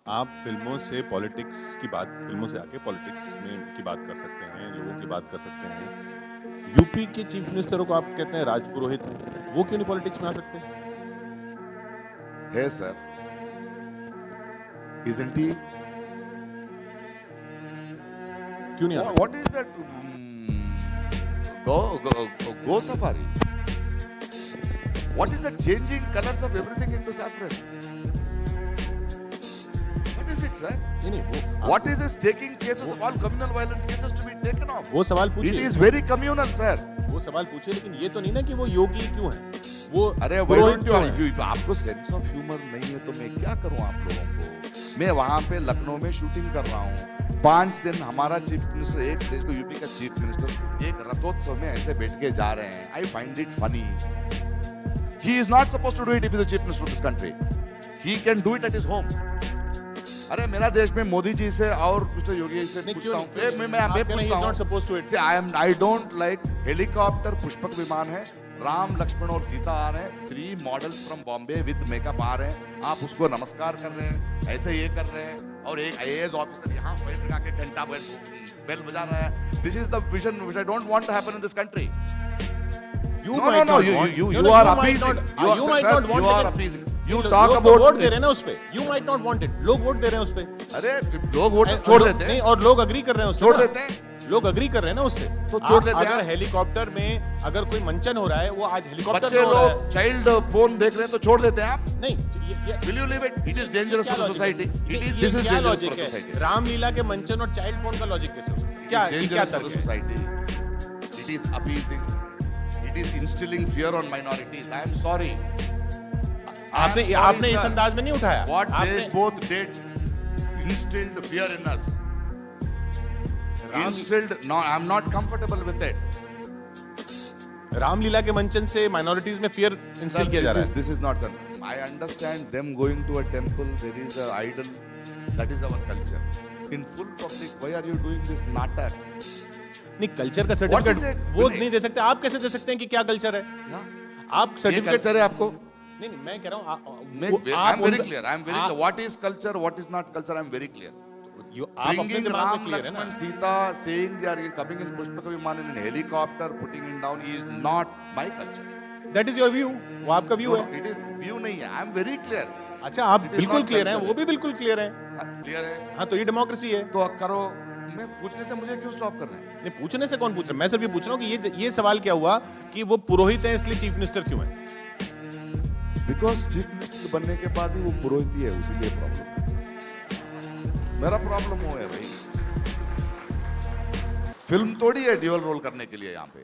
आप फिल्मों से पॉलिटिक्स की बात, फिल्मों से आके पॉलिटिक्स में की बात कर सकते हैं, लोगों की बात कर सकते हैं। यूपी के चीफ मिनिस्टर को आप कहते हैं राजपुरोहित, वो क्यों नहीं पॉलिटिक्स में आ सकते? है सर, isn't he? क्यों नहीं आ सकते? What is that? Go safari. What is that changing colors of everything into saffron? What is it, sir? नहीं वो What is this taking cases of all communal violence cases to be taken off? वो सवाल It पूछिए, is very communal, sir. वो सवाल पूछिए, लेकिन ये तो नहीं ना कि वो योगी क्यों है, वो अरे पुरोहित क्यों है? if आपको सेंस ऑफ ह्यूमर नहीं है तो मैं क्या करूं आप लोगों को? मैं वहां पे लखनऊ में शूटिंग कर रहा हूं, 5 दिन हमारा चीफ मिनिस्टर, एक देश को यूपी का चीफ मिनिस्टर एक रथोत्सव में ऐसे बैठ के जा रहे हैं. I find it funny. He is not supposed to do it if is the chief minister of this country. He can do it at his home. अरे मेरा देश में मोदी जी से और मिस्टर योगी से पूछता हूं, मैं पूछता हूं, I don't like helicopter, Pushpak विमान है, राम लक्ष्मण और सीता आ रहे हैं, 3 models from Bombay with makeup आ रहे हैं, आप उसको नमस्कार कर रहे हैं, ऐसे ये कर रहे हैं, और एक आईएएस ऑफिसर यहाँ फाइल लगा के घंटा बेल बजा रहा है. This is the vision which I don't want to happen in this country. You are appeasing. You might not want it. You are appeasing. You talk about vote दे रहे हैं ना उस पे. You might not want it. लोग vote दे रहे हैं उस पे. अरे लोग वोट छोड़ देते हैं. नहीं, और लोग अग्री कर रहे हैं उससे. छोड़ देते हैं. लोग अग्री कर रहे हैं ना उससे, तो छोड़ देते हैं. अगर हेलीकॉप्टर में अगर कोई मंचन हो रहा है, वो आज हेलीकॉप्टर बच्चे में हो रहा है. लोग चाइल्ड फोन देख रहे हैं तो छोड़ देते हैं आप. नहीं, Will you leave it? It is dangerous for the society. This is dangerous for the society. Ramlila के मंचन और चाइल्ड फोन का लॉजिक कैसे हो सकता है? क्या dangerous for the society. It is appeasing. It is instilling fear on minorities. I am sorry. आपने इस अंदाज में नहीं उठाया. What they both did instilled fear in us. Instilled. No, I am not comfortable with it. Ramlila के मंचन से minorities में फियर इंस्टिल किया जा रहा है. This is not done. I understand them going to a temple. There is an idol. That is our culture. In full public, why are you doing this natak? नहीं, culture का certificate वो नहीं दे सकते. आप कैसे दे सकते हैं कि क्या कल्चर है? आप सर्टिफिकेट कल्चर है आपको. नहीं, मैं कह रहा हूँ I am very clear. I am very clear. What is culture? What is not culture? I am very clear. आप अपने दिमाग में क्लियर है ना. Sita saying they are coming in Pushpaka Viman in a helicopter, putting it down is not my culture. That is your view. वो आपका view है. It is view नहीं है. I am very clear. अच्छा, आप बिल्कुल क्लियर हैं, वो भी बिल्कुल क्लियर है. क्लियर है. हाँ, तो ये डेमोक्रेसी है. तो करो. मैं पूछने से मुझे क्यों स्टॉप कर रहे हैं? नहीं, पूछने से कौन पूछ रहा है? मैं सिर्फ ये पूछ रहा हूँ कि ये सवाल क्या हुआ कि वो पुरोहित है इसलिए चीफ मिनिस्टर क्यों है? बिकॉज चीफ मिनिस्टर बनने के बाद ही वो पुरोहित ही है, उसीलिए प्रॉब्लम. मेरा प्रॉब्लम वो है भाई. फिल्म थोड़ी है ड्यूअल रोल करने के लिए यहाँ पे.